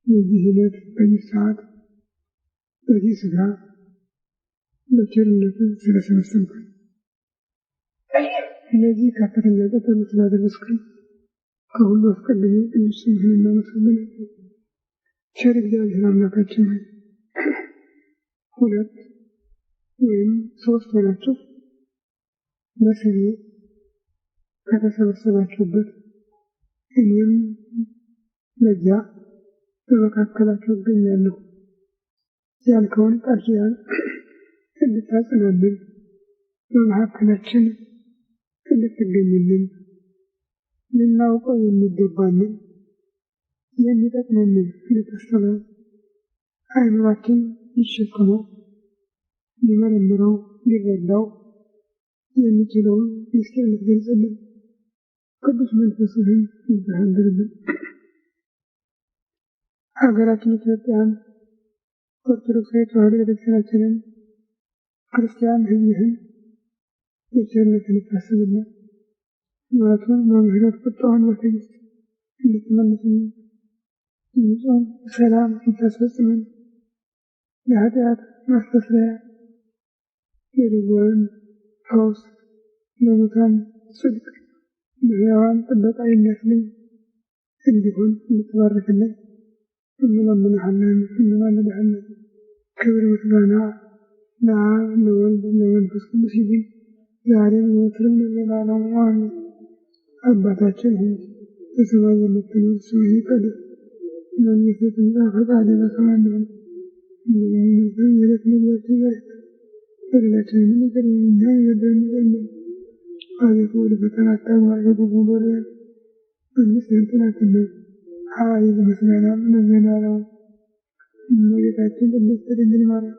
የዚህ ዕለት በዚህ ሰዓት በዚህ ስጋ በቸርነት ስለሰበሰብከን እነዚህ ከፍተኛ ቀጠሮ ስላደረስከን ከሁሉ አስቀድሞ ቅዱስ ስምህን እናመሰግናለን። ቸር እግዚአብሔር አምላካችን ሆይ ሁለት ወይም ሶስት ሆናችሁ በስሜ ከተሰበሰባችሁበት እኔም በዚያ በመካከላችሁ እገኛለሁ ያልከውን ቃል ኪዳን እንድታጽናልን በመካከላችን እንድትገኝልን ልናውቀው የሚገባንን የሚጠቅመንን እንድታስተምረን አእምሯችን ሊሸከመው ሊመረምረው ሊረዳው የሚችለውን ምስጢር ልትገልጽልን ቅዱስ መንፈስህን እንድታድርብን ሀገራችን ኢትዮጵያን ኦርቶዶክሳዊ ተዋሕዶ ቤተክርስቲያናችንን ክርስቲያን ሕዝብህን በቸርነት እንድታስብልን ምሕረቱን በምህረት ቁጣውን በትዕግስት እንድትመልስልን ንጹሕ ሰላም እንድታስፈጽመን ለኃጢአት ማስተስረያ የድውያን ፈውስ ለሙታን ጽድቅ ለሕያዋን ጥበቃ የሚያስገኝ እንዲሆን እንድትባርክልን እንለምንሃለን እንማልድሃለን። ክብር ምስጋና ለአብ ለወልድ ለመንፈስ ቅዱስ ይሁን ዛሬም ዘወትርም ለዘላለሙ አሜን። አባታችን ሆይ በሰማይ የምትኖር ስምህ ይቀደስ፣ መንግሥትህ ትምጣ፣ ፈቃድህ በሰማይ እንደሆነች እንዲሁም የዕለት ምግባችንን ዛሬ ስጠን፣ በደላችንን ይቅር በለን እኛም የበደሉንን ይቅር እንደምንል፣ አቤቱ ወደ ፈተና አታግባን ከክፉ አድነን፣ መንግሥት ያንተ ናትና ኃይል ምስጋናም ለዘላለሙ። እመቤታችን ቅድስት ድንግል ማርያም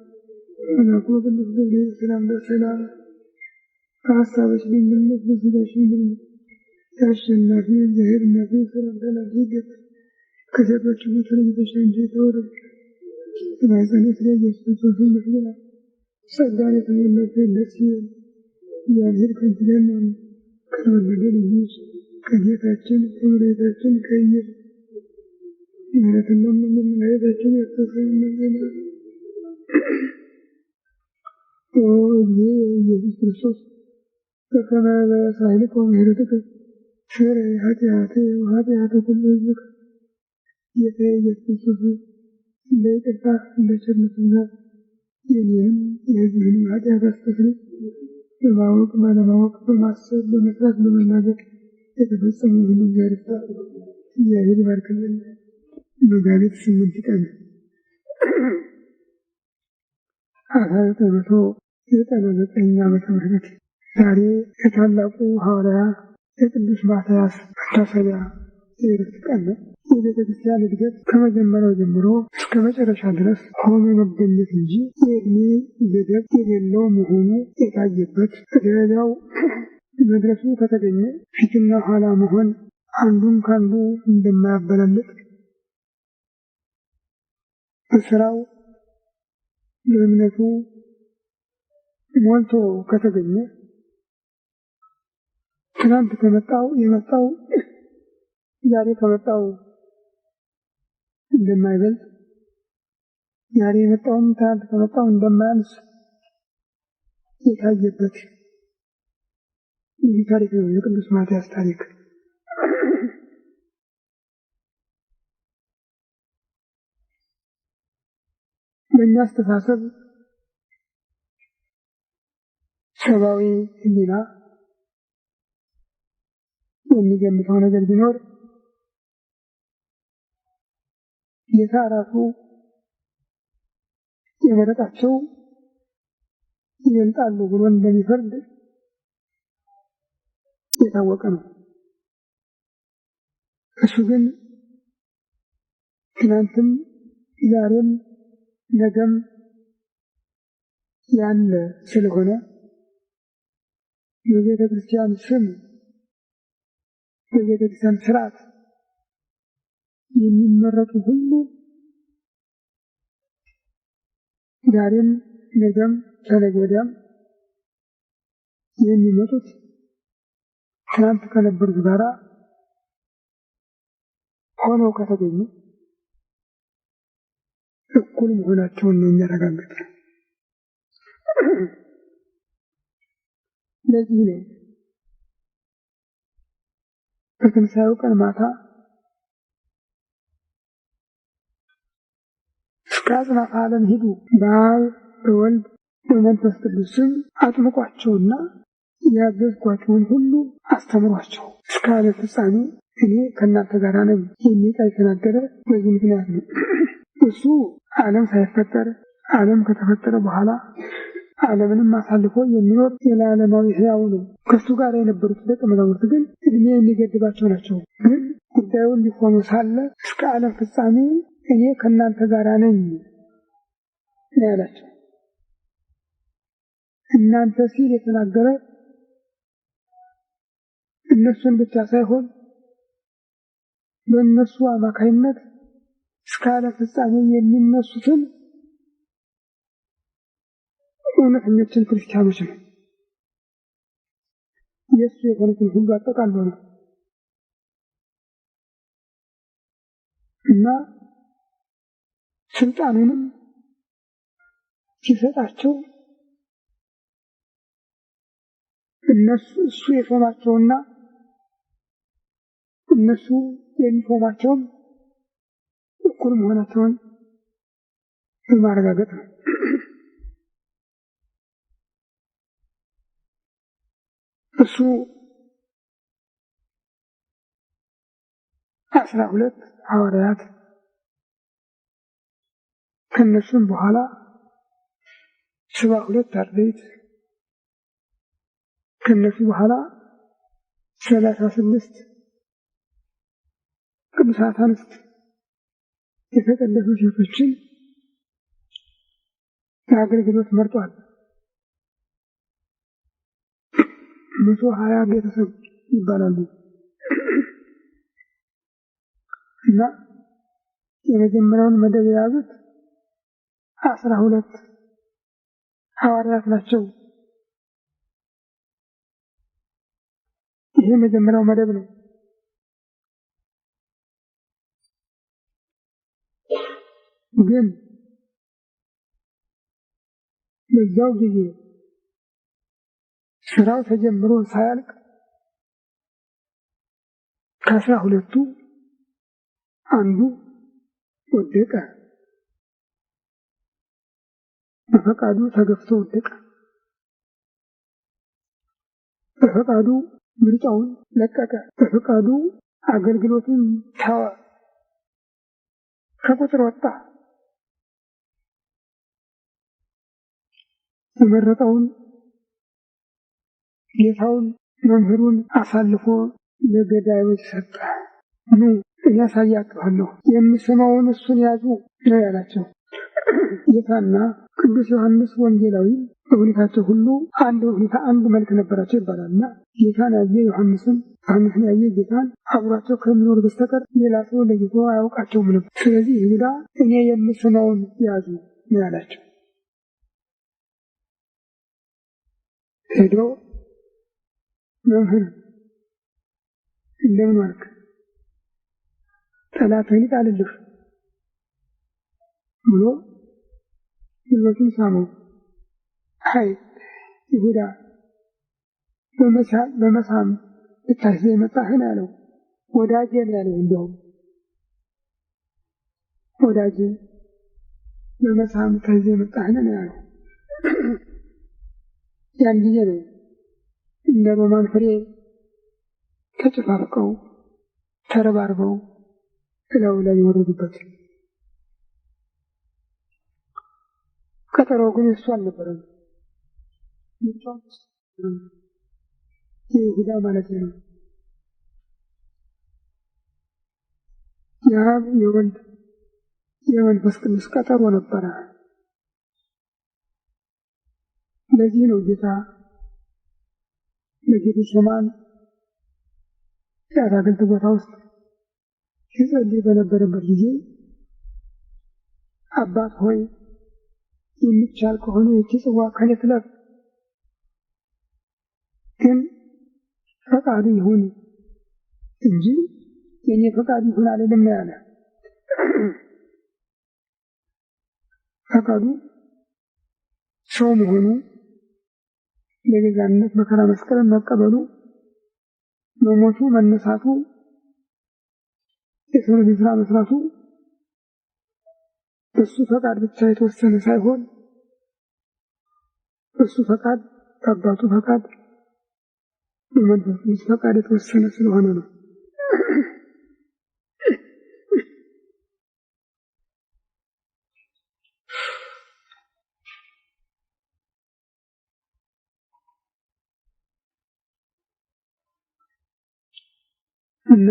መልአኩ ቅዱስ ገብርኤል ሰላምታ እልሻለሁ፣ በሐሳብሽ ድንግል ነሽ፣ በሥጋሽም ድንግል ነሽ። የአሸናፊ እግዚአብሔር እናት ሰላምታ ላንቺ ይገባል። ከሴቶች ሁሉ ተለይተሽ አንቺ የተባረክሽ የማኅፀንሽ ፍሬ ኢየሱስ ክርስቶስ ይመስገን። ጸጋን የተሞላሽ ደስ ይበልሽ፣ እግዚአብሔር ከአንቺ ጋር ነውና ከተወደደው ልጅሽ ከጌታችን ከመድኃኒታችን ከኢየሱስ ምሕረትና መድኃኒታችን ክርስቶስን ይመስገን። ኦ እግዚእ ኢየሱስ ክርስቶስ በከመ በሳህልከ ወምሕረትከ ስረይ ኃጢአትየ ወኃጢአተ ኩሉ ሕዝብከ። ጌታዬ ኢየሱስ ክርስቶስ እንደ ይቅርታህ እንደ ቸርነትህ ብዛት የእኔንም የሕዝብህንም ኃጢአት አስተስርይ። በማወቅ ባለማወቅ በማሰብ በመስራት በመናገር የተፈጸመ ሁሉ እግዚአብሔር ይባርክልን። መጋቢት 8 ቀን 1999 ዓመተ ምህረት ዛሬ የታላቁ ሐዋርያ የቅዱስ ማትያስ መታሰቢያ የዕረፍት ቀን ነው። የቤተ ክርስቲያን እድገት ከመጀመሪያው ጀምሮ እስከ መጨረሻ ድረስ ሆኖ መገኘት እንጂ የዕድሜ ገደብ የሌለው መሆኑ የታየበት፣ ደረጃው መድረሱ ከተገኘ ፊትና ኋላ መሆን አንዱን ካንዱ እንደማያበላልጥ፣ በስራው በእምነቱ ሞልቶ ከተገኘ ትናንት ከመጣው የመጣው ዛሬ ከመጣው እንደማይበልጥ፣ ዛሬ የመጣውም ትናንት ከመጣው እንደማያንስ የታየበት ይህ ታሪክ ነው፣ የቅዱስ ማትያስ ታሪክ። በእኛ አስተሳሰብ ሰብአዊ ሕሊና የሚገምተው ነገር ቢኖር ጌታ ራሱ የመረጣቸው ይበልጣሉ ብሎ እንደሚፈርድ የታወቀ ነው። እሱ ግን ትናንትም ዛሬም ነገም ያለ ስለሆነ የቤተ ክርስቲያን ስም የቤተ ክርስቲያን ስርዓት የሚመረጡ ሁሉ ዛሬም ነገም ከነገ ወዲያም የሚመጡት ትናንት ከነበሩት ጋራ ሆነው ከተገኙ እኩል መሆናቸውን ነው የሚያረጋግጥ። ለዚህ ነው በትንሣኤው ቀን ማታ እስከ አጽናፈ ዓለም ሂዱ በአብ በወልድ በመንፈስ ቅዱስ ስም አጥምቋቸውና ያዘዝኳቸውን ሁሉ አስተምሯቸው እስከ ዓለም ፍጻሜ እኔ ከእናንተ ጋር ነኝ የሚል ቃል የተናገረ በዚህ ምክንያት ነው። እሱ ዓለም ሳይፈጠር ዓለም ከተፈጠረ በኋላ ዓለምንም አሳልፎ የሚኖር የዓለማዊ ሕያው ነው። ከሱ ጋር የነበሩት ደቀ መዛሙርት ግን እድሜ የሚገድባቸው ናቸው። ግን ጉዳዩን ሊሆኑ ሳለ እስከ ዓለም ፍጻሜ እኔ ከእናንተ ጋር ነኝ ያላቸው። እናንተ ሲል የተናገረ እነሱን ብቻ ሳይሆን በእነሱ አማካይነት እስከ ዓለም ፍጻሜ የሚነሱትን እውነተኞችን ክርስቲያኖች ነው። የእሱ የሆኑትን ሁሉ አጠቃሎ ነው እና ስልጣኑንም ሲሰጣቸው እሱ የሾማቸውና እነሱ የሚሾማቸውም እኩል መሆናቸውን በማረጋገጥ ነው። እሱ 12 ሐዋርያት ከነሱም በኋላ 72 አርድእት ከነሱ በኋላ 36 ቅዱሳት አንስት የተቀደሱ ሴቶችን ለአገልግሎት መርጧል። 120 ቤተሰብ ይባላሉ እና የመጀመሪያውን መደብ የያዙት 12 ሐዋርያት ናቸው። ይሄ መጀመሪያው መደብ ነው። ግን በዛው ጊዜ ስራው ተጀምሮ ሳያልቅ ከ12ቱ አንዱ ወደቀ። በፈቃዱ ተገፍቶ ወደቀ። በፈቃዱ ምርጫውን ለቀቀ። በፈቃዱ አገልግሎቱን ተወ። ከቁጥር ወጣ። የመረጠውን ጌታውን መምህሩን አሳልፎ ለገዳዮች ሰጠ። ኑ ያሳያችኋለሁ፣ የምሰማውን እሱን ያዙ ነው ያላቸው። ጌታና ቅዱስ ዮሐንስ ወንጌላዊ በሁኔታቸው ሁሉ አንድ መልክ ነበራቸው ይባላልና ጌታን ያየ ዮሐንስን ያየ ጌታን አብሯቸው ከሚኖር በስተቀር ሌላ ሰው ለይቶ አያውቃቸውም ነበር። ስለዚህ ይሁዳ እኔ የምሰማውን ያዙ ነው ያላቸው። ሄዶ መምህር እንደምን ዋልክ? ጠላትህን ይጣልልህ ብሎ ጉልበቱን ሳመው። አይ ይሁዳ በመሳም ልታስይዘኝ የመጣህን አለው። ወዳጄ ነው ያለው። እንደውም ወዳጄ በመሳም ልታስይዘኝ የመጣህን ነው ያለው። ያን ጊዜ ነው እንደ ሮማን ፍሬ ተጨፋፍቀው ተረባርበው እላዩ ላይ የወረዱበት። ቀጠሮው ግን እሱ አልነበረም። ይሁዳ ማለት ነው። የአብ የወልድ የመንፈስ ቅዱስ ቀጠሮ ነበረ። ለዚህ ነው ጌታ በጌቴሴማኒ የአትክልት ቦታ ውስጥ ሲጸልይ በነበረበት ጊዜ አባት ሆይ የሚቻል ከሆነ ይህች ጽዋ ከኔ ትለፍ፣ ግን ፈቃዱ ይሁን እንጂ የኔ ፈቃድ ይሁን አልልም ያለ ፈቃዱ ሰው መሆኑ ለቤዛነት መከራ መስቀልን መቀበሉ መሞቱ መነሳቱ የሰው ልጅ ስራ መስራቱ እሱ ፈቃድ ብቻ የተወሰነ ሳይሆን እሱ ፈቃድ አባቱ ፈቃድ የመንፈስ ቅዱስ ፈቃድ የተወሰነ ስለሆነ ነው። እና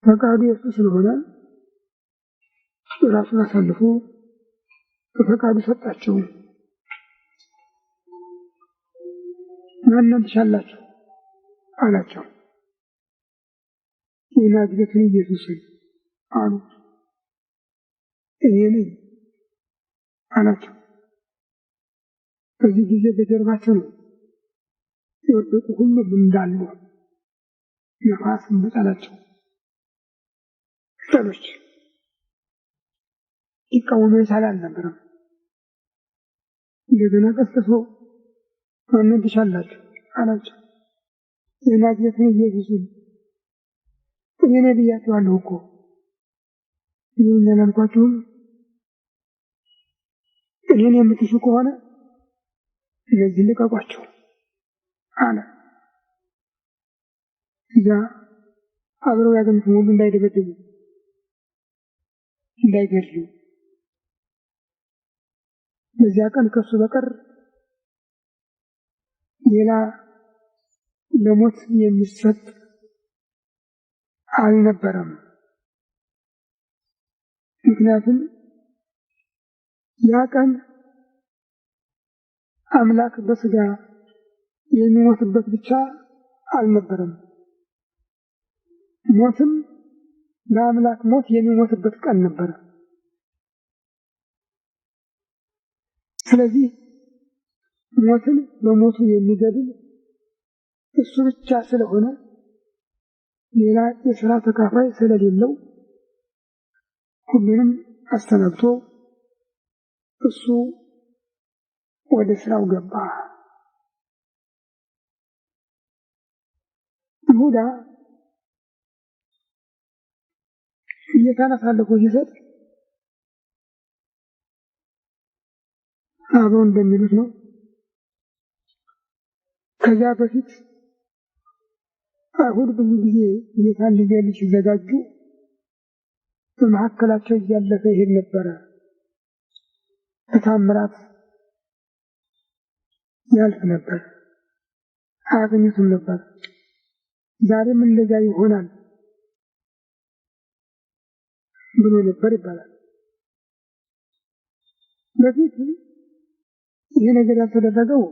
ፈቃዱ የሱ ስለሆነ ራሱን አሳልፎ በፈቃዱ ሰጣቸው። ማንን ትሻላችሁ አላቸው። የናዝሬቱን ኢየሱስን አሉ። እኔ ነኝ አላቸው። በዚህ ጊዜ በጀርባቸው ነው የወደቁ ሁሉም እንዳሉ ነፋስ መጣላቸው። ሰዎች ይቃወሙ የቻለ አልነበረም። እንደገና ቀስቅሶ ማንን ትሻላችሁ አላቸው። የናዝሬቱን ኢየሱስን እኔ ነኝ ብያችኋለሁ እኮ እኔን አላልኳችሁም? እኔን የምትሹ ከሆነ እነዚህ ልቀቋቸው አለ። እዛ አብረው ያገኙት ሁሉ እንዳይደበድቡ እንዳይገድሉ በዚያ ቀን ከሱ በቀር ሌላ ለሞት የሚሰጥ አልነበረም። ምክንያቱም ያ ቀን አምላክ በስጋ የሚሞትበት ብቻ አልነበረም። ሞትም ለአምላክ ሞት የሚሞትበት ቀን ነበር። ስለዚህ ሞትን በሞቱ የሚገድል እሱ ብቻ ስለሆነ ሌላ የሥራ ተካፋይ ስለሌለው ሁሉንም አስተናግቶ እሱ ወደ ስራው ገባ። ይሁዳ ጌታን አሳልፎ ሲሰጥ አበው እንደሚሉት ነው። ከዚያ በፊት አይሁድ ብዙ ጊዜ ጌታን ሊገድሉ ሲዘጋጁ በመካከላቸው እያለፈ ይሄድ ነበረ። በታምራት ያልፍ ነበር፣ አያገኙትም ነበር። ዛሬም እንደዚያ ይሆናል ብሎ ነበር ይባላል። በፊት ይህ ነገር ያልተደረገው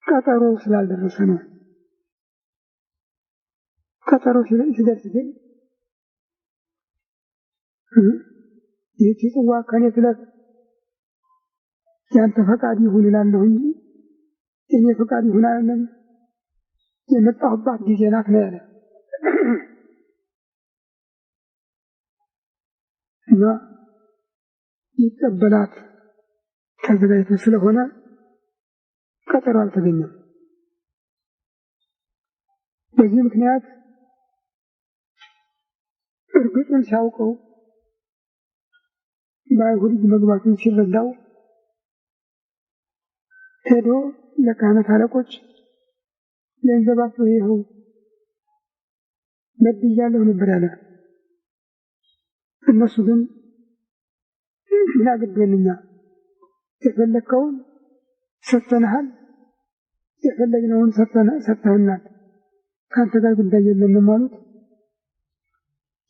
ቀጠሮ ስላልደረሰ ነው። ቀጠሮ ሲደርስ ግን ይህች ጽዋ ከኔ ትለፍ፣ ያንተ ፈቃድ ይሁን እላለሁ እንጂ የኔ ፈቃድ ይሁን አይደለም፣ የመጣሁባት ጊዜ ናት ነው ያለ እና ይቀበላት ተዘጋጅቶ ስለሆነ ቀጠሮ አልተገኘም። በዚህ ምክንያት እርግጡን ሲያውቀው በአይሁድ መግባቱን ሲረዳው ሄዶ ለካህናት አለቆች ገንዘባቸው ይኸው በድያለሁ ነበር ያለ። እነሱ ግን ምን አገባንኛ፣ የፈለከውን ሰጥተንሃል፣ የፈለግነውን ሰጥተህናል፣ ከአንተ ጋር ጉዳይ የለንም አሉት።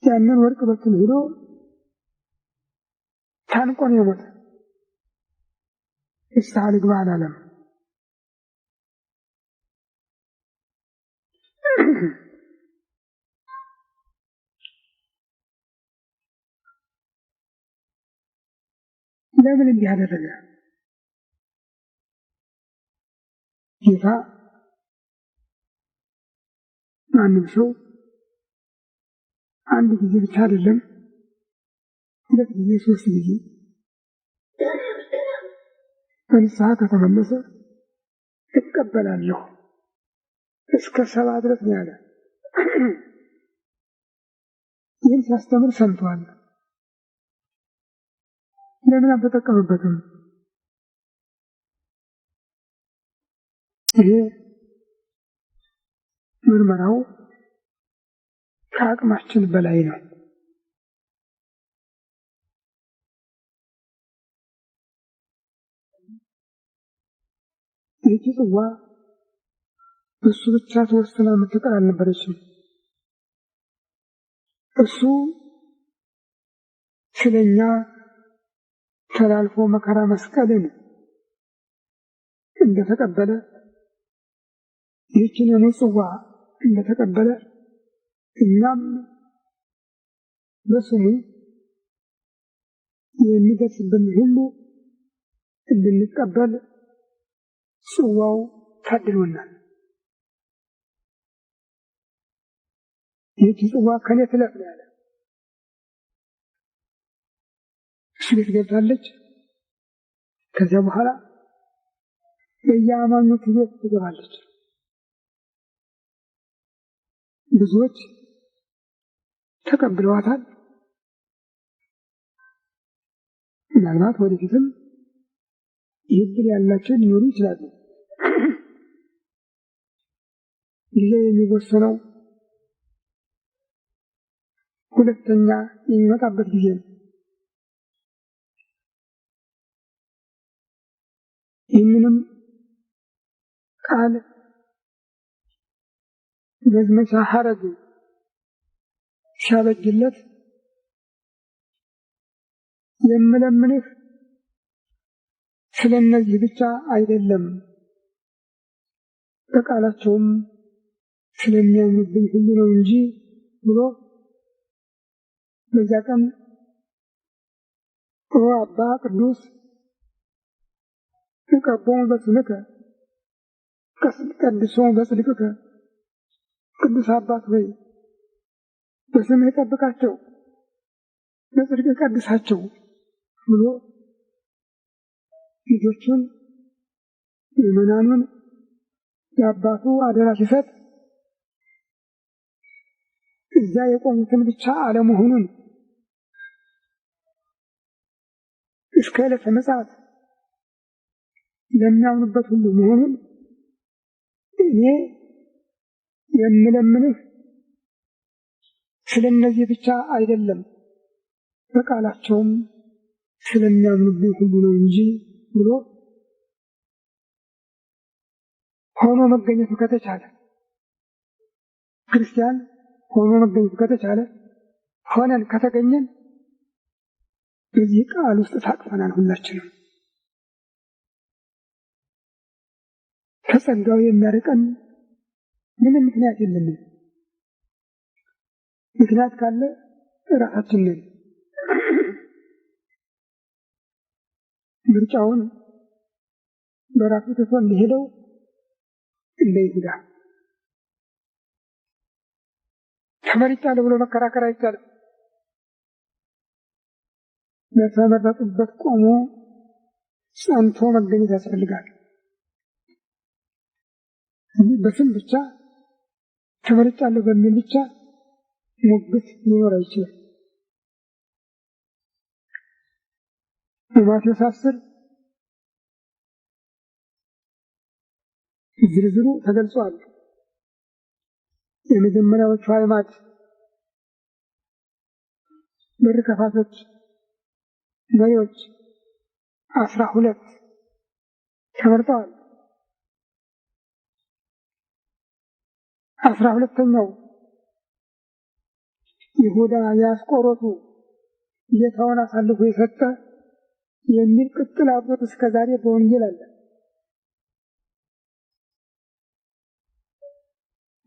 ያንን ወርቅ በትኖ ሄዶ ታንቆ ነው የሞተ። ንስሐ ልግባ አላለም። ለምን እንዲህ አደረገ? ጌታ ማንም ሰው አንድ ጊዜ ብቻ አይደለም፣ ሁለት ጊዜ ሶስት ጊዜ በንስሐ ከተመለሰ እቀበላለሁ እስከ 7 ድረስ ነው ያለ። ይህን ሲያስተምር ሰምቷል። ለምን አልተጠቀመበትም? ይሄ ምርመራው ከአቅማችን በላይ ነው። ይህች ጽዋ እሱ ብቻ ተወስና የምትቀር አልነበረችም። እሱ ስለኛ ተላልፎ መከራ መስቀልን እንደተቀበለ ይህችን ጽዋ እንደተቀበለ እኛም በስሙ የሚደርስብን ሁሉ እንድንቀበል ጽዋው ታድሎናል። ይህች ጽዋ ከኔ ትለፍ ነው ያለ። እሱ ቤት ገብታለች። ከዚያ በኋላ በየአማኞቹ ቤት ትገባለች። ብዙዎች ተቀብለዋታል። ምናልባት ወደፊትም ይህድል ያላቸው ሊኖሩ ይችላሉ። ጊዜ የሚወሰነው ሁለተኛ የሚመጣበት ጊዜ ነው። ይህንንም ቃል መዝመቻ ሐረግ ሲያበጅለት የምለምንህ ስለነዚህ ብቻ አይደለም፣ በቃላቸውም ስለሚያምኑብኝ ሁሉ ነው እንጂ ብሎ በዚያ ቀን ኦ አባ ቅዱስ ተቀቦሙ በስምከ ቀድሶሙ በጽድቅከ፣ ቅዱስ አባት ሆይ በስምህ ጠብቃቸው፣ በጽድቅ ቀድሳቸው ብሎ ልጆቹን ምዕመናኑን የአባቱ አደራ ሲሰጥ እዚያ የቆሙትን ብቻ አለመሆኑን እስከ ዕለተ ምጽአት ለሚያምኑበት ሁሉ መሆኑን እኔ የምለምንህ ስለነዚህ ብቻ አይደለም፣ በቃላቸውም ስለሚያምኑብኝ ሁሉ ነው እንጂ ብሎ ሆኖ መገኘቱ ከተቻለ፣ ክርስቲያን ሆኖ መገኘቱ ከተቻለ፣ ሆነን ከተገኘን በዚህ ቃል ውስጥ ታቅፈናል። ሁላችንም ከጸጋው የሚያርቀን ምንም ምክንያት የለንም። ምክንያት ካለ ራሳችንን ምርጫውን በራሱ ትቶ እንዲሄደው እንደ ይሁዳ ተመርጫለሁ ብሎ መከራከር አይቻልም። በተመረጡበት ቆሞ ጸንቶ መገኘት ያስፈልጋል። በስም ብቻ ተመርጫለሁ በሚል ብቻ ሙግት ሊኖር አይችልም። በማቴዎስ 10 ዝርዝሩ ተገልጿል። የመጀመሪያዎቹ አዕማድ በር ከፋቶች መሪዎች 12 ተመርጠዋል። 12ኛው ይሁዳ የአስቆሮቱ ጌታውን አሳልፎ የሰጠ የሚል ቅጥል አብሮት እስከዛሬ በወንጌል አለ።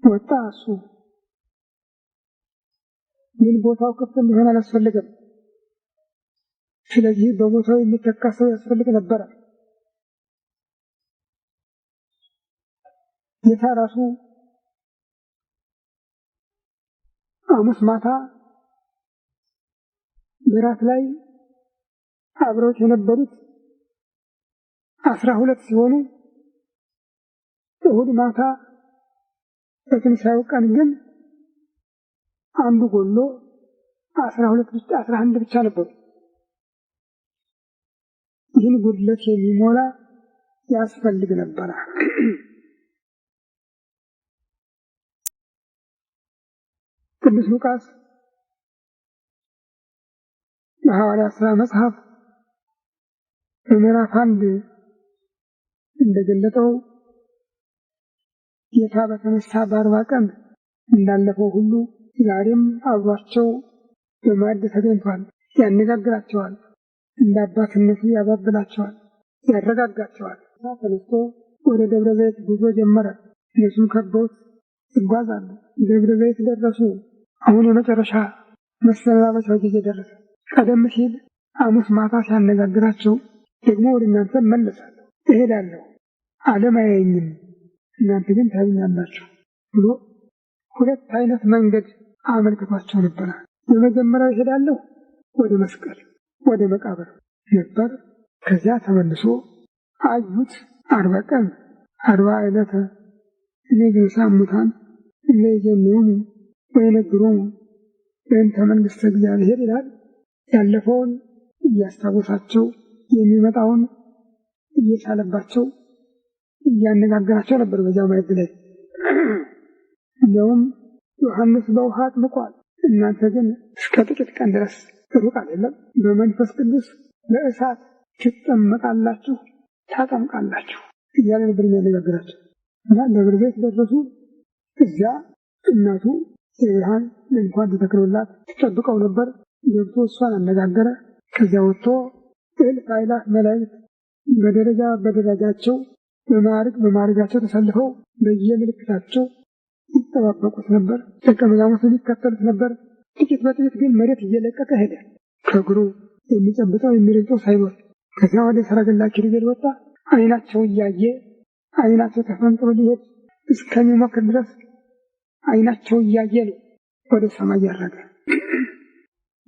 ወጣ። እሱ ግን ቦታው ክፍት እንዲሆን አላስፈለገም። ስለዚህ በቦታው የሚተካ ሰው ያስፈልግ ነበረ። ጌታ ራሱ ሐሙስ ማታ በራት ላይ አብረውት የነበሩት 12 ሲሆኑ እሑድ ማታ በትንሣኤው ቀን ግን አንዱ ጎሎ 11 ብቻ ነበሩ። ይህን ጉድለት የሚሞላ ያስፈልግ ነበረ። ቅዱስ ሉቃስ በሐዋርያት ሥራ መጽሐፍ በምዕራፍ 1 እንደገለጠው ጌታ በተነሳ በ40 ቀን እንዳለፈው ሁሉ ዛሬም አብሯቸው በማዕድ ተገኝቷል። ያነጋግራቸዋል፣ እንደ አባትነቱ ያባብላቸዋል፣ ያረጋጋቸዋል። ተነስቶ ወደ ደብረ ዘይት ጉዞ ጀመረ። እነሱም ከበውት ይጓዛሉ። ደብረ ዘይት ደረሱ። አሁን የመጨረሻ መሰናበቻው ጊዜ ደረሰ። ቀደም ሲል ሐሙስ ማታ ሲያነጋግራቸው ደግሞ ወደ እናንተ እመለሳለሁ፣ እሄዳለሁ፣ ዓለም አያየኝም፣ እናንተ ግን ታዩኛላችሁ ብሎ 2 አይነት መንገድ አመልክቷቸው ነበር። የመጀመሪያው እሄዳለሁ ወደ መስቀል ወደ መቃብር ነበር። ከዚያ ተመልሶ አዩት 40 ቀን 40 ዕለተ እነግሣ እሙታን እለይዜንዎሙ ወይነግሮሙ በእንተ መንግሥተ እግዚአብሔር ይላል። ያለፈውን እያስታወሳቸው የሚመጣውን እየሳለባቸው እያነጋገራቸው ነበር። በዚያው ማዕድ ላይ እንዲያውም ዮሐንስ በውሃ አጥምቋል፣ እናንተ ግን እስከ ጥቂት ቀን ድረስ ሩቅ አይደለም፣ በመንፈስ ቅዱስ በእሳት ትጠመቃላችሁ፣ ታጠምቃላችሁ እያለ ነበር የሚያነጋግራቸው እና ደብረ ዘይት ደረሱ። እዚያ እናቱ የብርሃን ድንኳን ተተክሎላት ትጠብቀው ነበር። ገብቶ እሷን አነጋገረ። ከዚያ ወጥቶ እልፍ አእላፍ መላእክት በደረጃ በደረጃቸው በማዕረጋቸው ተሰልፈው በየምልክታቸው ይጠባበቁት ነበር። ደቀ መዛሙርቱ ይከተሉት ነበር። ጥቂት በጥቂት ግን መሬት እየለቀቀ ሄደ፣ ከእግሩ የሚጨብጠው የሚረግጠው ሳይኖር። ከዚያ ወደ ሰረገላ ኪሩቤል ወጣ። ዓይናቸው እያየ ዓይናቸው ተፈንጥሮ ሊሄድ እስከሚሞክር ድረስ ዓይናቸው እያየ ነው ወደ ሰማይ ያረገ።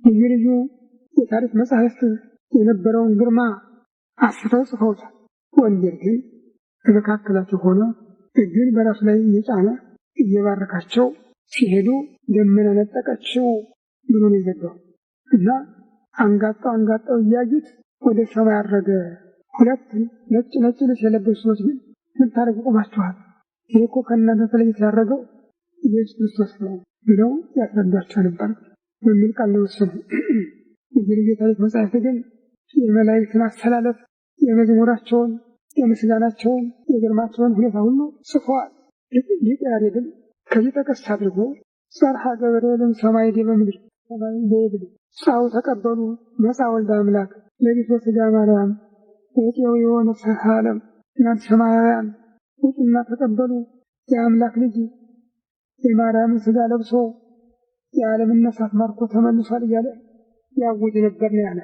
ልዩ ልዩ የታሪክ መጻሕፍት የነበረውን ግርማ አስፍተው ጽፈውታል። ወንጌል ግን በመካከላቸው ሆኖ እጁን በራሱ ላይ እየጫነ እየባረካቸው ሲሄዱ ደመና ነጠቀችው ብሎ ነው የዘጋው እና አንጋጣው እያዩት ወደ ሰማይ አረገ። 2 ነጭ ልብስ የለበሱ ሰዎች ግን ምን ታደርጉ ቆማችኋል? ይህ እኮ ከእናንተ ተለይቶ ያረገው ኢየሱስ ክርስቶስ ነው ብለው ያስረዷቸው ነበር በሚል ቃል ነው ወሰኑ። የዚህ ታሪክ መጽሐፍት ግን የመላእክትን አስተላለፍ፣ የመዝሙራቸውን፣ የምስጋናቸውን፣ የግርማቸውን ሁኔታ ሁሉ ጽፈዋል። ሊቅ ያሬድም ከዚህ ጠቀስ አድርጎ ጸርሐ ገብርኤልን ሰማይ ዲበ ምድር ሰማይ በየብድ ጻው ተቀበሉ መጻ ወልደ አምላክ ለቤተ ሥጋ ማርያም ወጤው የሆነ ዓለም እናንተ ሰማያውያን ውጡና ተቀበሉ የአምላክ ልጅ የማርያምን ሥጋ ለብሶ የዓለምን ነፍሳት ማርኮ ተመልሷል እያለ ያውጅ ነበር ነው ያለ።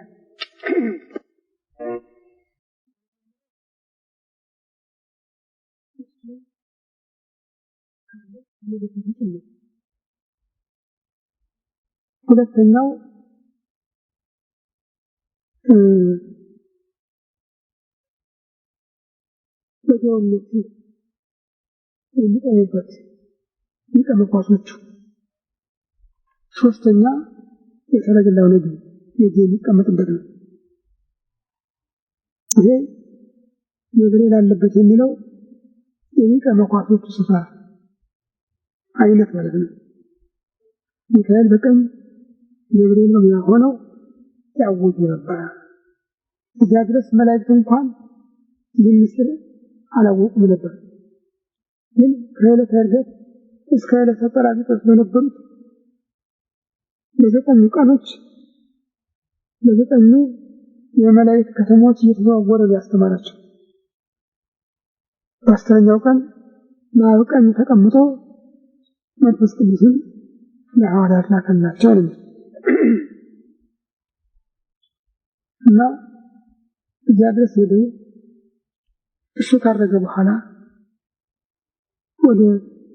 ሁለተኛው በደውነት የሚቆሙበት ሊቀመኳሶቹ። ሶስተኛ የሰረገላው ነጂ የሚቀመጥበት ነው። ይሄ ገብርኤል አለበት የሚለው የሊቀመኳሶቹ ስፍራ አይነት ማለት ነው። ሚካኤል በቀኝ ገብርኤል ነው ሆነው ያውጁ ነበር። እዚያ ድረስ መላእክት እንኳን ይህን ምስል አላወቁም ነበር። ግን ከዕለተ ዕርገት እስከ ዕለተ ጰራቅሊጦስ በነበሩት በ9 ቀኖች በ9 የመላእክት ከተሞች እየተዘዋወረ ያስተማራቸው። በ10ኛው ቀን በአብ ቀኝ ተቀምጦ መንፈስ ቅዱስን ለሐዋርያት ላከላቸው ነው እና እዚያ ድረስ ሄደው እሱ ካረገ በኋላ ወደ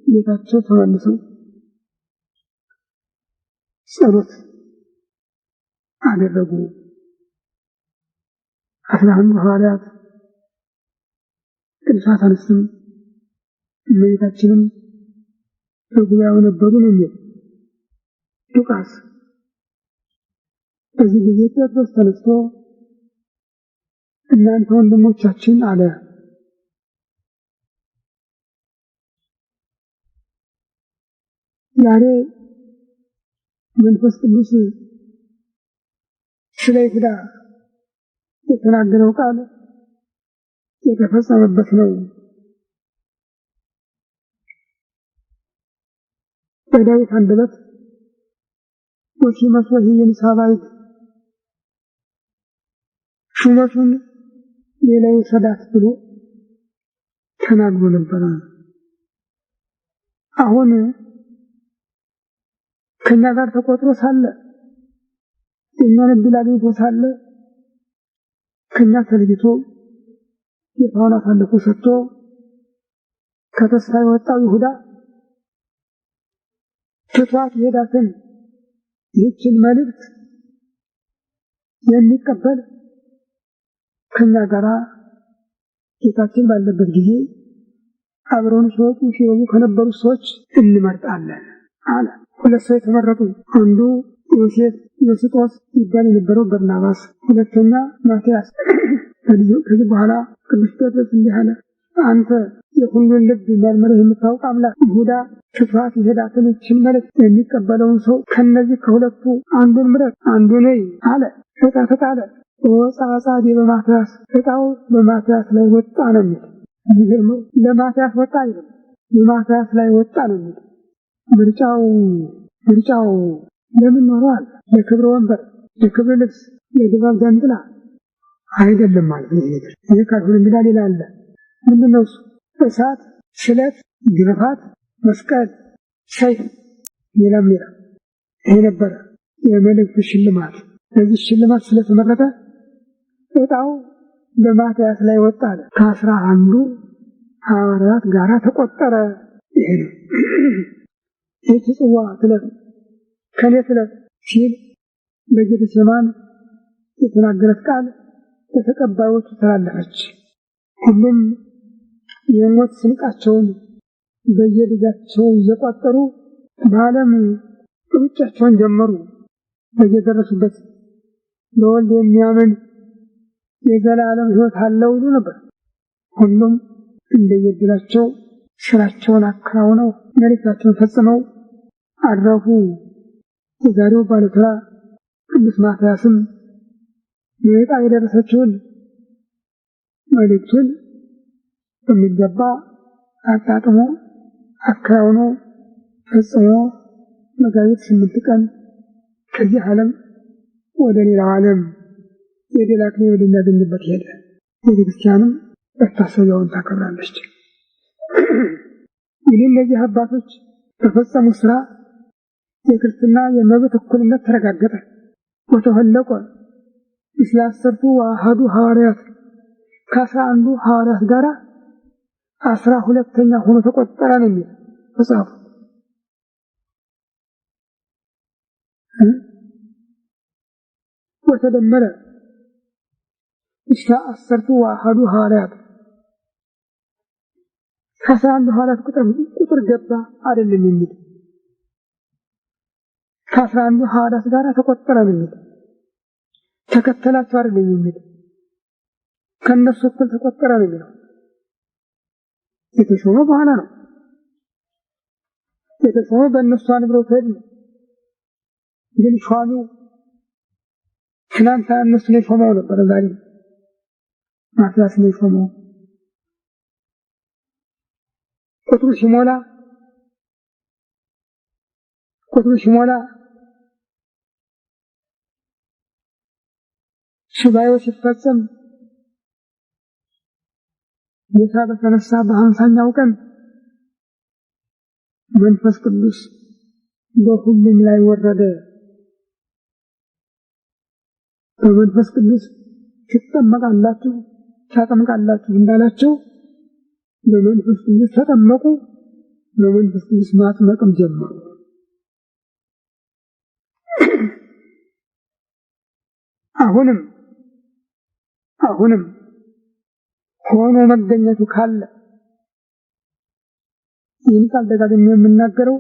ቤታቸው ተመልሰው ጸሎት አደረጉ። 11 ሐዋርያት ቅዱሳት አንስትም እመቤታችንም በጉባኤው ነበሩ ነው የሚለው ሉቃስ። በዚህ ጊዜ ጴጥሮስ ተነስቶ እናንተ ወንድሞቻችን አለ፣ ዛሬ መንፈስ ቅዱስ ስለ ይሁዳ የተናገረው ቃል የተፈጸመበት ነው። በዳዊት አንደበት ወሲመት ወህይን ሳባይት ሹመቱን ሌላው ሰዳት ብሎ ተናግሮ ነበር። አሁን ከኛ ጋር ተቆጥሮ ሳለ እኛን ዕድል አግኝቶ ሳለ ከኛ ተለይቶ ጌታውን አሳልፎ ሰጥቶ ከተስፋ የወጣው ይሁዳ ትቷት የሄዳትን ይህችን መልእክት የሚቀበል ከኛ ጋር ጌታችን ባለበት ጊዜ አብረውን ሲወጡ ሲወጡ ከነበሩ ሰዎች እንመርጣለን አለ። ሁለት ሰዎች ተመረጡ። አንዱ ዮሴፍ ዮስጦስ ይባል የነበረው በርናባስ፣ ሁለተኛ ማቲያስ። ከዚህ በኋላ ቅዱስ ጴጥሮስ እንዲህ አለ፣ አንተ የሁሉን ልብ መርምረህ የምታውቅ አምላክ ይሁዳ ትቷት የሄዳትን ይህችን መልእክት የሚቀበለውን ሰው ከነዚህ ከሁለቱ አንዱን ምረጥ፣ አንዱን ነይ አለ። ዕጣ ተጣለ። ወጻጻዲ በማቲያስ፣ ዕጣው በማቲያስ ላይ ወጣ ነው የሚል። የሚገርመው ለማቲያስ ወጣ አይደለም፣ በማቲያስ ላይ ወጣ ነው የሚል። ምርጫው ለምን ኖሯል? ለክብረ ወንበር፣ ለክብረ ልብስ፣ ለድባብ ጃንጥላ አይደለም ማለት ነው። ይሄ ካልሆነ እንግዲህ ሌላ አለ። ምንድነው እሱ? እሳት፣ ስለት፣ ግርፋት፣ መስቀል፣ ሰይፍ፣ ሌላም ይሄ ነበረ የመልእክቱ ሽልማት። ለዚህ ሽልማት ስለተመረጠ ዕጣው በማቲያስ ላይ ወጣ አለ። ከ11 ሐዋርያት ጋር ተቆጠረ። ይሄ ነው ይህች ጽዋ ትለፍ ከኔ ትለፍ ሲል በጌቴሴማኒ የተናገረት ቃል ለተቀባዮቹ ተላለፈች። ሁሉም የሞት ስንቃቸውን በየልጃቸው እየቋጠሩ በዓለም ሩጫቸውን ጀመሩ። በየደረሱበት በወልድ የሚያምን የዘላለም ሕይወት አለው ይሉ ነበር። ሁሉም እንደየድላቸው ስራቸውን አከናውነው መልእክታቸውን ፈጽመው አረፉ። የዛሬው ባለተራ ቅዱስ ማትያስም የዕጣ የደረሰችውን መልእክቱን በሚገባ አጣጥሞ አከናውኖ ፈጽሞ መጋቢት 8 ቀን ከዚህ ዓለም ወደ ሌላው ዓለም የድል አክሊል ወደሚያገኝበት ሄደ። ቤተክርስቲያንም መታሰቢያውን ታከብራለች። ይህ እነዚህ አባቶች በፈጸሙ ስራ የክርስትና የመብት እኩልነት ተረጋገጠ። ወተወለቀ እስከ 10 ሐዋርያት ከ11 ሐዋርያት ጋር 12ኛ ሆኖ ተቆጠረ ነው የሚል መጽሐፉ። ወተደመረ እስከ 10 ሐዋርያት ከ11 ሐዋርያት ቁጥር ገባ አይደለም የሚል ከ11 ሐዋርያት ጋር ተቆጠረ ነው የሚል ተከተላቸው አይደለም የሚል ከነሱ እኩል ተቆጠረ ነው የሚለው። የተሾመ በኋላ ነው የተሾመ በእነሱ አንብሮት ሄድ ነው። ግን ሿሚው ትናንት እነሱ ላይ ሾመው ነበር። ዛሬ ማትያስ ላይ ሾመው ቁጥሩ ሲሞላ ሱባኤው ሲፈጸም ጌታ በተነሳ በ50ኛው ቀን መንፈስ ቅዱስ በሁሉም ላይ ወረደ። በመንፈስ ቅዱስ ትጠመቃላችሁ ታጠምቃላችሁ እንዳላቸው በመንፈስ ቅዱስ ተጠመቁ። በመንፈስ ቅዱስ ማጥመቅም ጀመሩ። አሁንም ሆኖ መገኘቱ ካለ ይህን ቃል ደጋግሜ የምናገረው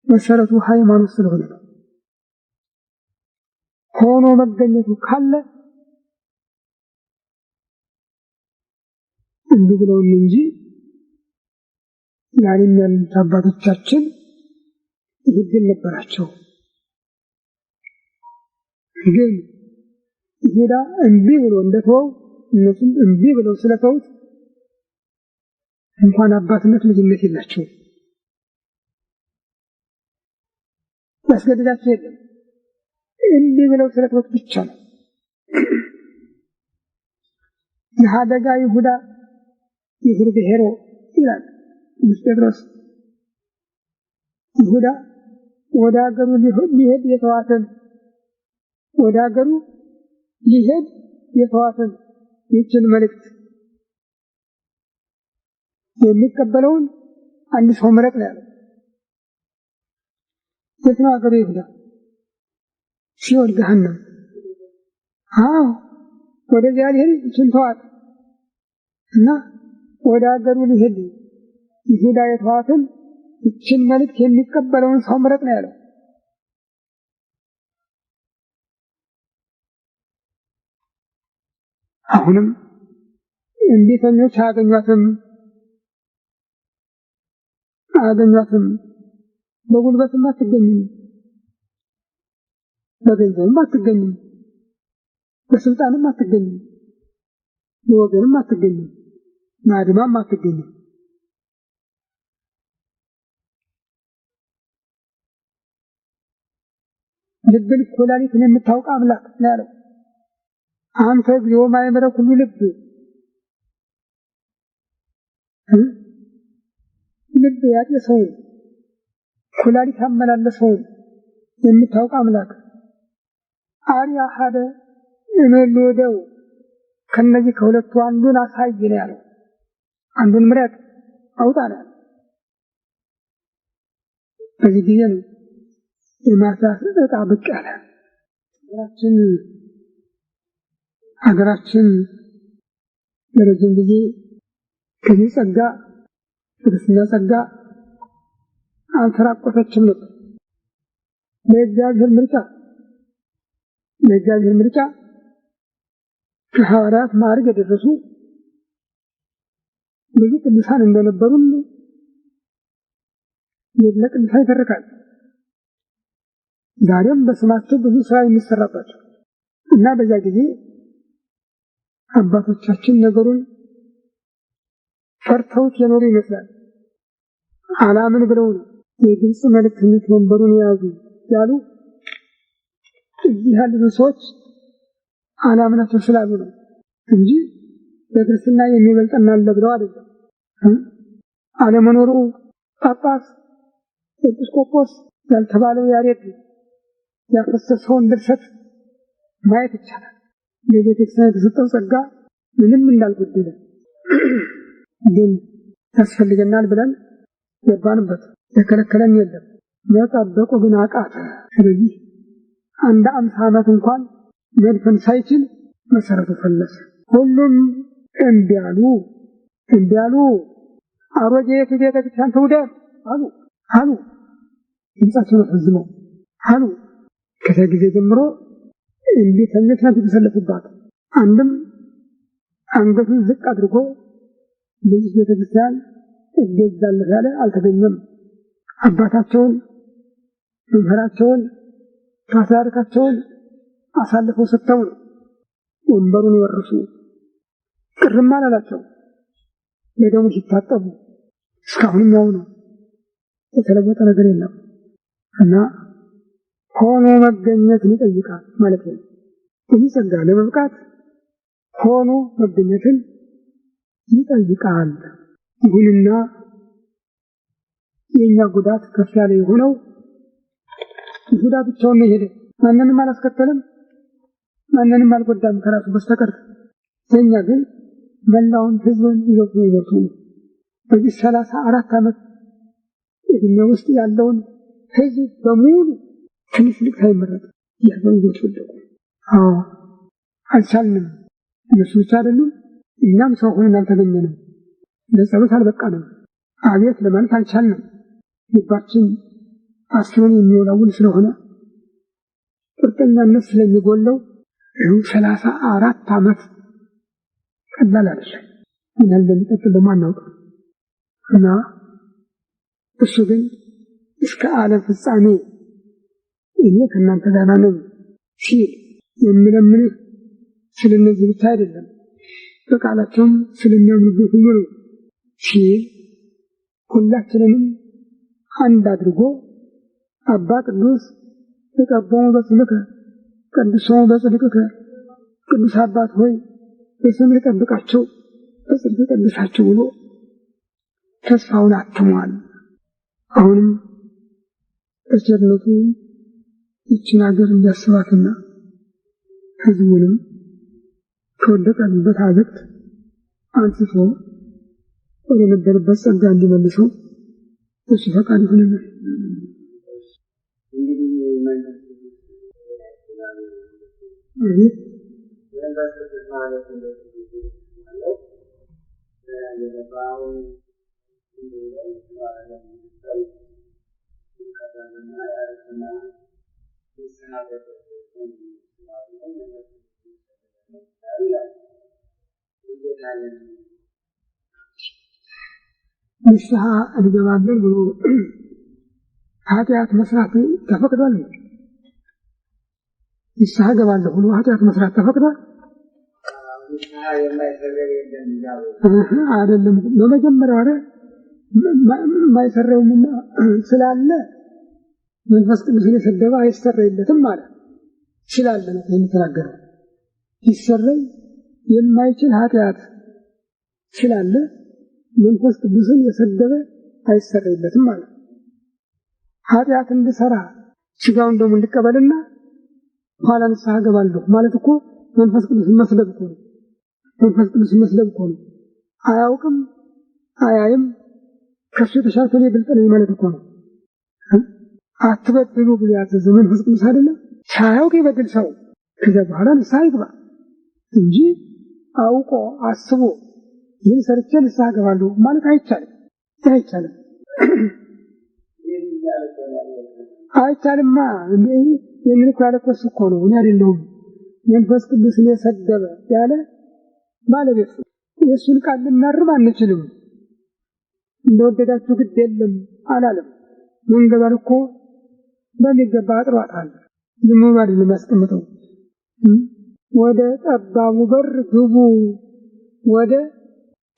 መሰረቱ ሃይማኖት ስለሆነ ነው። ሆኖ መገኘቱ ካለ እንዲህ ብለውን እንጂ ዛሬም ያሉት አባቶቻችን ይህን ነበራቸው። ግን ይሄዳ እንቢ ብሎ እንደተወው እነሱም እንቢ ብለው ስለተውት እንኳን አባትነት ልጅነት የላቸው። ያስገድዳቸው የለም። እንቢ ብለው ስለተውት ብቻ ነው። የሃደጋ ይሁዳ ይሁዳ ብሔሮ ይላል ቅዱስ ጴጥሮስ። ይሁዳ ወደ አገሩ ሊሄድ የተዋተን ወደ አገሩ ሊሄድ የተዋተን ይችን መልእክት የሚቀበለውን አንድ ሰው ምረጥ ነው ያለው። የት ነው አገሩ? ይሁዳ። ሲኦል ገሃነም። ወደዚያ ሊሄድ ይችን ተዋት እና ወደ አገሩ ሊሄድ ይሁዳ የተዋተን ይችን መልእክት የሚቀበለውን ሰው ምረጥ ነው ያለው። አሁንም እንዴተኞች አያገኟትም። በጉልበትም አትገኝም፣ በገንዘብም አትገኝም፣ በስልጣንም አትገኝም፣ በወገንም አትገኝም፣ በአድማም አትገኝም። ልብን ኩላሊትን የምታውቅ አምላክ ነው ያለው። አንተ እግዚኦ ማእምረ ኩሉ ልብ ልብ ያጤሰው ኩላሊት ያመላለሰው የምታውቅ አምላክ አርያ ሀደ እመልወደው ከነዚህ ከሁለቱ አንዱን አሳይ ነው ያለው። አንዱን ምረጥ አውጣ ነው። በዚህ ጊዜ ነው የማሳስ ዕጣ ብቅ ያለ። ሀገራችን ለረጅም ጊዜ ከዚህ ጸጋ ክርስትና ጸጋ አንተራቆተችም ነበር። ለእግዚአብሔር ምርጫ ከሐዋርያት ማዕረግ የደረሱ ብዙ ቅዱሳን እንደነበሩን ለቅዱሳን ይተርካል። ዛሬም በስማቸው ብዙ ስራ የሚሰራባቸው እና በዛ ጊዜ አባቶቻችን ነገሩን ፈርተውት የኖሩ ይመስላል። አላምን ብለው ነው የግብጽ መልእክተኞች ወንበሩን የያዙ ያሉ እዚህ ያሉ ሰዎች አላምናቸው ስላሉ ነው እንጂ በክርስትና የሚበልጠና አለ ብለው አይደለም። አለመኖሩ ጳጳስ ኤጲስቆጶስ ያልተባለው ያሬድ ያፈሰሰውን ድርሰት ማየት ይቻላል። ለቤተክርስቲያን የተሰጠው ጸጋ ምንም እንዳልጎደለ ግን ያስፈልገናል ብለን ገባንበት። የከለከለን የለም። መጠበቁ ግን አቃተ። ስለዚህ አንድ 50 ዓመት እንኳን መድፈን ሳይችል መሰረቱ ፈለሰ። ሁሉም እምቢ አሉ። አሮጌ ቤተክርስቲያን ትውደም አሉ። ድምፃቸውን አሰዝመው አሉ። ከዚያ ጊዜ ጀምሮ እንዴተኞች ናቸው የተሰለፉባት። አንድም አንገቱን ዝቅ አድርጎ ለዚህ ቤተክርስቲያን እገዛለሁ ያለ አልተገኘም። አባታቸውን መምህራቸውን ፓትርያርካቸውን አሳልፈው ሰጥተው ወንበሩን የወረሱ። ቅርም አላላቸው። ለደሙ ሲታጠቡ እስካሁንም ያው ነው። የተለወጠ ነገር የለም እና ሆኖ መገኘትን ይጠይቃል ማለት ነው። ይህ ጸጋ ለመብቃት ሆኖ መገኘትን ይጠይቃል። ይሁንና የኛ ጉዳት ከፍ ያለ የሆነው ይሁዳ ብቻውን ነው የሄደው። ማንንም አላስከተለም፣ ማንንም አልጎዳም ከራሱ በስተቀር። የኛ ግን መላውን ህዝብን ይዞት ነው የሄደው። በዚህ 34 ዓመት እድሜ ውስጥ ያለውን ህዝብ በሙሉ ትንሽ ልቅ ሳይመረጥ ይዞት ወደቁ። አልቻልንም። እነሱ ብቻ አይደሉም፣ እኛም ሰው ሆነን አልተገኘንም። ለጸሎት አልበቃንም። አቤት ለማለት አልቻልንም። ልባችን አስሮን የሚወላውል ስለሆነ ቁርጠኛነት ስለሚጎለው 34 ዓመት ቀላል አይደለም። ምን እንደሚቀጥል ደግሞ አናውቅም እና እሱ ግን እስከ ዓለም ፍጻሜ እኔ ከእናንተ ጋር ነኝ ሲል የምለምንህ ስለነዚህ ብቻ አይደለም፣ በቃላቸውም ስለሚያምኑበት ሁሉ ነው ሲል ሁላችንንም አንድ አድርጎ አባ ቅዱስ ተቀበሉ በስምከ ቅዱሳን በጽድቅከ ቅዱስ አባት ሆይ በስምህ ጠብቃቸው በጽድቅ ቀድሳቸው ብሎ ተስፋውን አትሟል። አሁንም በቸርነቱ ይህችን ሀገር እንዲያስባትና ህዝቡንም ከወደቀበት አዘቅት አንስቶ ወደ ነበረበት ጸጋ እንዲመልሰው እሱ ፈቃድ ይሁንልን። ንስሐ እንገባለን ብሎ ኃጢአት መስራት ተፈቅዷል? ንስሐ እገባለሁ ብሎ ኃጢአት መስራት ተፈቅዷል? አይደለም። በመጀመሪያው አይደል የማይሰራውም ስላለ መንፈስ ቅዱስን የሰደበ አይሰረይለትም ማለት ስላለ ነው የሚተናገረው። ይሰረይ የማይችል ኃጢአት ስላለ መንፈስ ቅዱስን የሰደበ አይሰረይለትም ማለት ኃጢአት እንድሰራ ስጋውን ደሙ እንድቀበልና ኋላ ንስሐ እገባለሁ ማለት እኮ መንፈስ ቅዱስን መስደብ እኮ ነው። መንፈስ ቅዱስን መስደብ እኮ ነው። አያውቅም፣ አያይም፣ ከሱ የተሻለ ብልጥ ነው ማለት እኮ ነው። አትበድሉ ብሎ ያዘዘ መንፈስ ቅዱስ አይደለም? ሳያውቅ ይበድል ሰው ከዛ በኋላ ንስሐ ይግባ እንጂ አውቆ አስቦ ይህን ሰርቼ ንስሐ እገባለሁ ማለት አይቻልም። አይቻልም፣ አይቻልማ። የምን ያለቆስ እኮ ነው እኔ አይደለሁም። መንፈስ ቅዱስን የሰደበ ያለ ባለቤት የእሱን ቃል ልናርም አንችልም። እንደወደዳችሁ ግድ የለም አላለም። መንገዷን እኮ በሚገባ አጥሯታል። ዝም ብሎ አይደለም ያስቀምጠው። ወደ ጠባቡ በር ግቡ፣ ወደ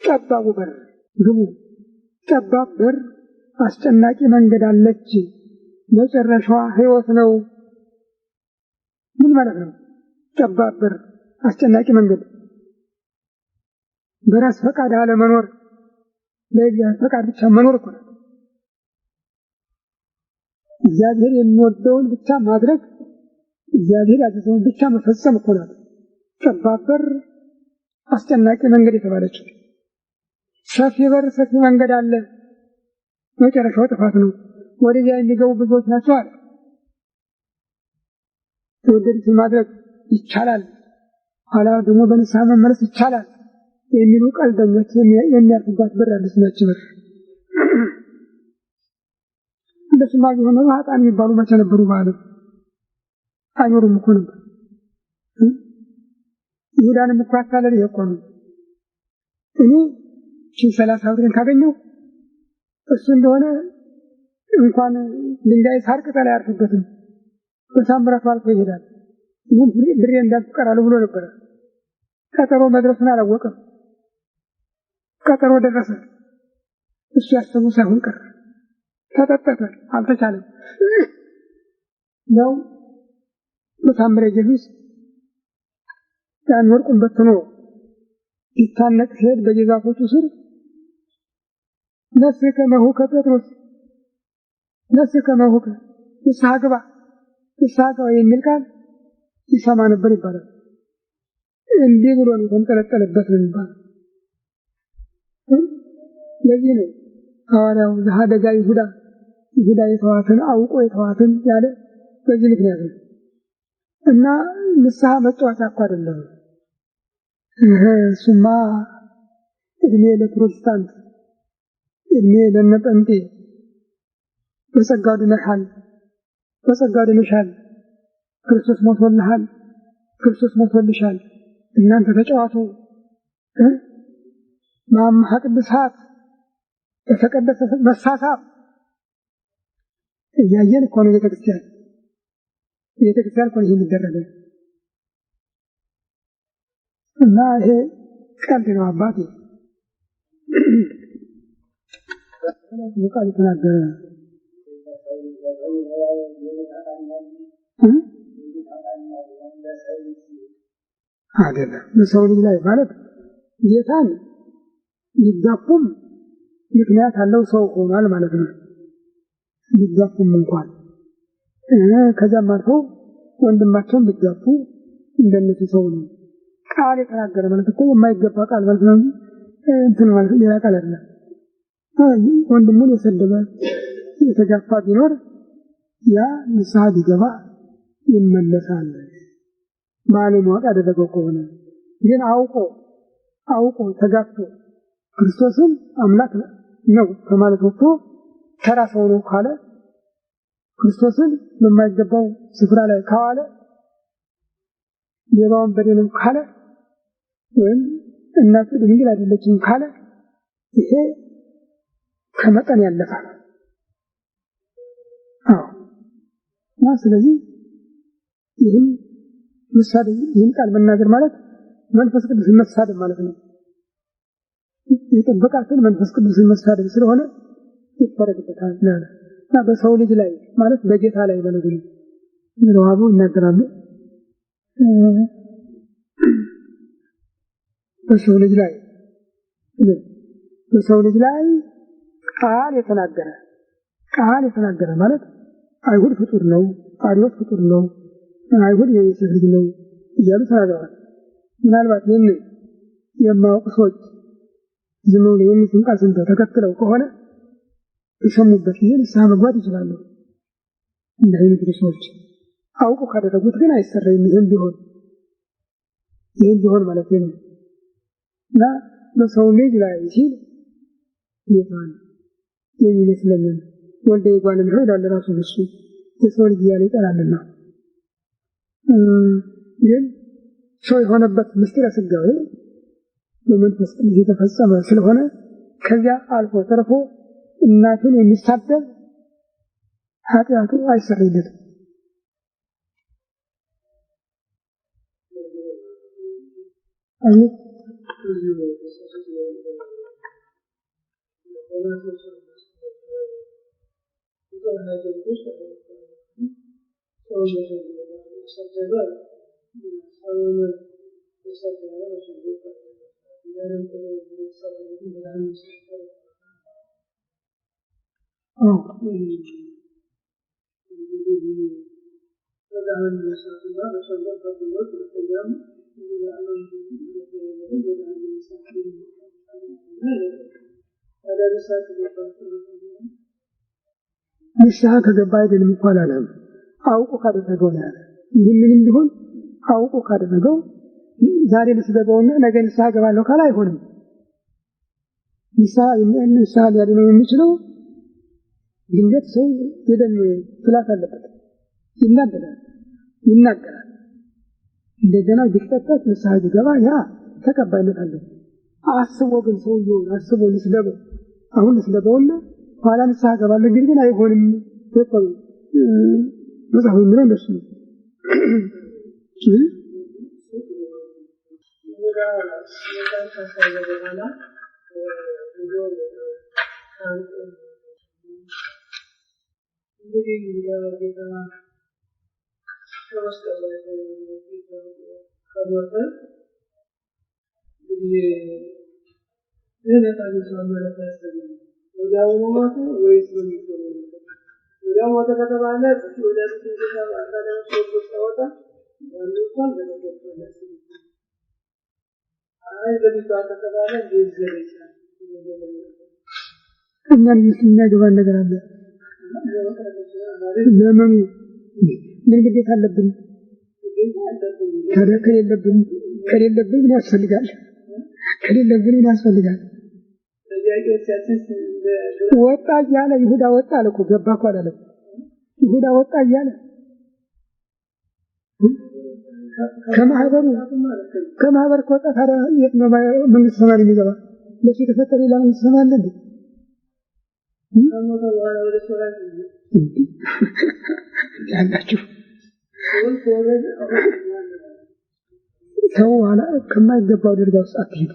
ጠባቡ በር ግቡ። ጠባብ በር አስጨናቂ መንገድ አለች፣ መጨረሻዋ ሕይወት ነው። ምን ማለት ነው? ጠባብ በር አስጨናቂ መንገድ፣ በራስ ፈቃድ አለመኖር፣ ለእግዚአብሔር ፈቃድ ብቻ መኖር እኮ ነው። እግዚአብሔር የሚወደውን ብቻ ማድረግ፣ እግዚአብሔር ያዘዘውን ብቻ መፈጸም እኮ ነው። ጠባብ በር አስጨናቂ መንገድ የተባለችው። ሰፊ በር ሰፊ መንገድ አለ፣ መጨረሻው ጥፋት ነው። ወደዚያ የሚገቡ ብዙዎች ናቸው አለ። የወደዱትን ማድረግ ይቻላል፣ ኋላ ደግሞ በንስሐ መመለስ ይቻላል የሚሉ ቀልደኞች የሚያልፉባት በር ያለች ነች በር። እንደሱማ ቢሆን ኃጥአን የሚባሉ መቼ ነበሩ? በዓለም አይኖሩም እኮ ነበር። ይሁዳንም እኮ ያታለለ ይሄ እኮ ነው። እኔ 30 ብርን ካገኘው እሱ እንደሆነ እንኳን ድንጋይ ሳር ቅጠል አያርፍበትም፣ በሳምራቱ አልፎ ይሄዳል። ይህን ብሬ እንዳትቀራለሁ ብሎ ነበረ። ቀጠሮ መድረሱን አላወቀም። ቀጠሮ ደረሰ፣ እሱ ያሰበው ሳይሆን ቀረ። ተጠጠተ፣ አልተቻለም ነው። በታምረ ኢየሱስ ያን ወርቁን በትኖ ይታነቅ ሲሄድ በዛፎቹ ስር ነፍሴ ከመሁ ከጴጥሮስ ነፍስህ ከመሁከ ንስሐ ግባ የሚል ቃል ይሰማ ነበር ይባላል። እንዲህ ብሎ ነው የተንጠለጠለበት ነው የሚባለው። ለዚህ ነው ሐዋርያው ዘሀደጋ ይሁዳ የተዋትን አውቆ የተዋትን ያለ በዚህ ምክንያት ነው። እና ንስሐ መጫወቻ እኮ አይደለም። እሱማ እድሜ ለፕሮቴስታንት፣ እድሜ ለነጴንጤ በጸጋው ድነሻል፣ ክርስቶስ ሞቶልሻል፣ እናንተ ተጫዋቱ ማምሐ ቅዱሳት በተቀደሰ መሳሳብ እያየን እኮ ነው ቤተክርስቲያን እኮ ነው የሚደረገው። እና ይሄ ቀልድ ነው አባቴ ቃል ተናገረ አይደለም። በሰው ልጅ ላይ ማለት ጌታን ሊጋፉም ምክንያት አለው ሰው ሆኗል ማለት ነው። ሊጋፉም እንኳን ከዛም አልፎ ወንድማቸውን ሊጋፉ እንደነሱ ሰው ነው። ቃል የተናገረ ማለት እኮ የማይገባ ቃል ማለት ነው እንትን ማለት ሌላ ቃል አይደለም። ወንድሙን የሰደበ የተጋፋ ቢኖር ያ ንስሐ ቢገባ ይመለሳል። ባለማወቅ ያደረገው ከሆነ ግን አውቆ ተጋፍቶ ክርስቶስን አምላክ ነው ከማለት ወጥቶ ተራ ሰው ነው ካለ ክርስቶስን በማይገባው ስፍራ ላይ ካዋለ ሌላውን በደል ካለ ወይም እናቱ ድንግል አይደለችም ካለ ይሄ ከመጠን ያለፈ ነው። ስለዚህ ይህን ቃል መናገር ማለት መንፈስ ቅዱስን መሳደብ ማለት ነው። የጠበቃትን መንፈስ ቅዱስን መሳደብ ስለሆነ ይፈረድበታል እና በሰው ልጅ ላይ ማለት በጌታ ላይ በነገሩ ምንዋቡ ይናገራሉ። በሰው ልጅ ላይ ቃል የተናገረ ማለት አይሁድ ፍጡር ነው፣ አርዮስ ፍጡር ነው፣ አይሁድ የዮሴፍ ልጅ ነው እያሉ ተናግረዋል። ምናልባት ይህንን የማያውቁ ሰዎች ዝም ብለው የሚስን ቃል ሰምተው ተከትለው ከሆነ የሰሙበት ጊዜ ንስሐ መግባት ይችላሉ። እንደ አይነት ሰዎች አውቁ ካደረጉት ግን አይሰረይም። ይህም ቢሆን ማለት ነው እና በሰው ልጅ ላይ ሲል ጌታን የሚመስለንን ወልደ ይጓልን ነው ይላል ራሱ እሱ የሰው ልጅ ያለ ይጠላልና ግን ሰው የሆነበት ምስጢረ ሥጋዌ በመንፈስ ቅዱስ የተፈጸመ ስለሆነ ከዚያ አልፎ ተርፎ እናቱን የሚሳደብ ኃጢአቱ አይሰረይለትም። ንስሐ ከገባ አይደለም ይባላል። አውቆ ካደረገው ነው ያለ። ይህንን ቢሆን አውቆ ካደረገው ዛሬ ልስደበውና ነገ ንስሐ ገባለሁ ካለ አይሆንም። ንስሐ ሊያድነው የሚችለው ድንገት ሰው የደም ፍላት አለበት፣ ይናገራል። እንደገና ቢቀጣት ንስሐ ቢገባ ያ ተቀባይነት አለው። አስቦ ግን ሰውየው አስቦ ልስደበው አሁን ልስደበውና ኋላ ንስሐ ገባለሁ ግን አይሆንም ተቆይ መጽሐፉ የሚለው እንደሱ ነው። ያው ወተከተባለ ወደ ሲንገታ አካዳሚ ሶስት ተወጣ እንኳን በነገር አይ በዲታ ከተባለ ይዘረቻ እኛን የሚያገባን ነገር አለ ለምን ምን ግዴታ አለብን ከሌለብን ምን ያስፈልጋል ምን ያስፈልጋል ወጣ ያለ ይሁዳ ወጣ አለ እኮ ገባ እኮ አላለም ይሁዳ ወጣ ያለ ከማህበር ከወጣ ታዲያ የት ነው መንግስት ሰማይ የሚገባ ለሱ የተፈጠረ ሌላ መንግስት ሰማይ አለ እንዴ ያላችሁ ሰው አላ ከማይገባው ደረጃ ውስጥ አትሄዱ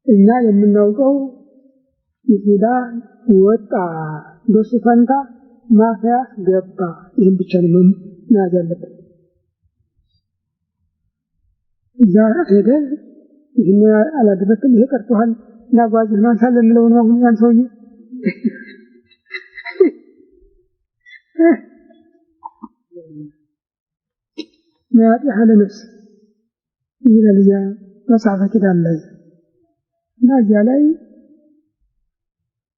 እኛ የምናውቀው ይሁዳ ወጣ በሱ ፈንታ ማፊያስ ገባ ይህን ብቻ ነው መያዝ ያለበት እዛ ሄደ ይህን አላደረክም ይሄ ቀርቶሃል ናጓዝህ ማንሳለን እንለው ነው አሁን ያን ሰውዬ ያጥ ያለ ነፍስ ይላልያ መጽሐፈ ኪዳን ላይ እና እዚያ ላይ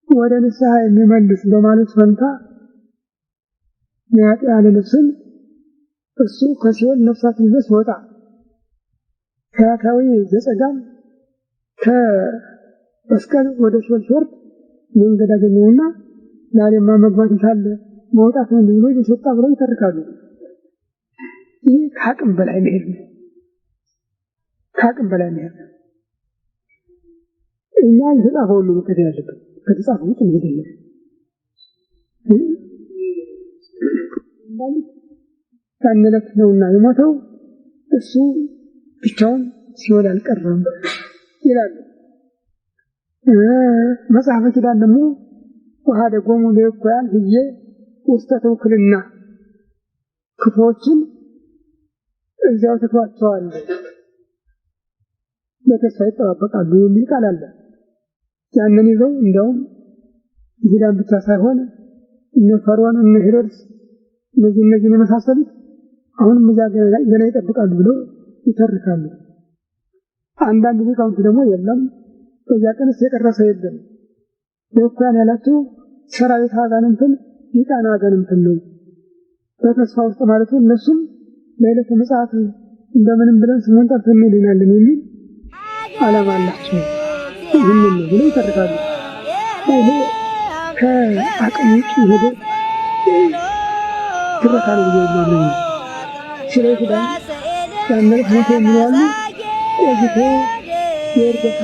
ወደ ንስሐ የሚመልስ በማለት ፈንታ ያጥ ያለ ነፍስን እሱ ከሲኦል ነፍሳትን ይዞ ሲወጣ ከያታዊ ዘጸጋም ከመስቀል ወደ ሲኦል ሲወርድ መንገድ አገኘውና ዛሬማ መግባት ይቻለ መውጣት ነው ብሎ ይወጣ ብለው ይተርካሉ ይህ ከአቅም በላይ መሄድ ነው እኛ የተጻፈው ሁሉ መከተል ያለብን ከተጻፈው ውጭ መሄድ የለም ካነለት ነውና የሞተው እሱ ብቻውን ሲወል አልቀረም ይላል መጽሐፈ ኪዳን ደግሞ ወሃደ ጎሙ ለእኩያን ህዬ ውስተ ተውክልና ክፎችን እዚያው ተቷቸዋል በተስፋ ይጠባበቃሉ የሚል ቃል አለ ያንን ይዘው እንደውም ይሁዳን ብቻ ሳይሆን እነ ፈርዖን እነ ሄሮድስ እነዚህ የመሳሰሉት አሁንም እዛ ገና ይጠብቃሉ ብሎ ይተርካሉ አንዳንድ ሊቃውንት ደግሞ የለም በዚያ ቀንስ የቀረሰ የለም በእኩያን ያላቸው ሰራዊት አጋንንትን ሊቃና አጋንንትን ነው በተስፋ ውስጥ ማለት ነው እነሱም ለዕለተ ምጽአት እንደምንም ብለን ስሙን ጠርተን እንሄዳለን የሚል ዓላማ አላቸው ይህንን ብለው ይተርካሉ ይሄ ከአቅም ውጭ ሄደ ትረካ ነው የሚለው ስለዚህ ያንን ሆኖ የሚያሉ የዚህ የእርገት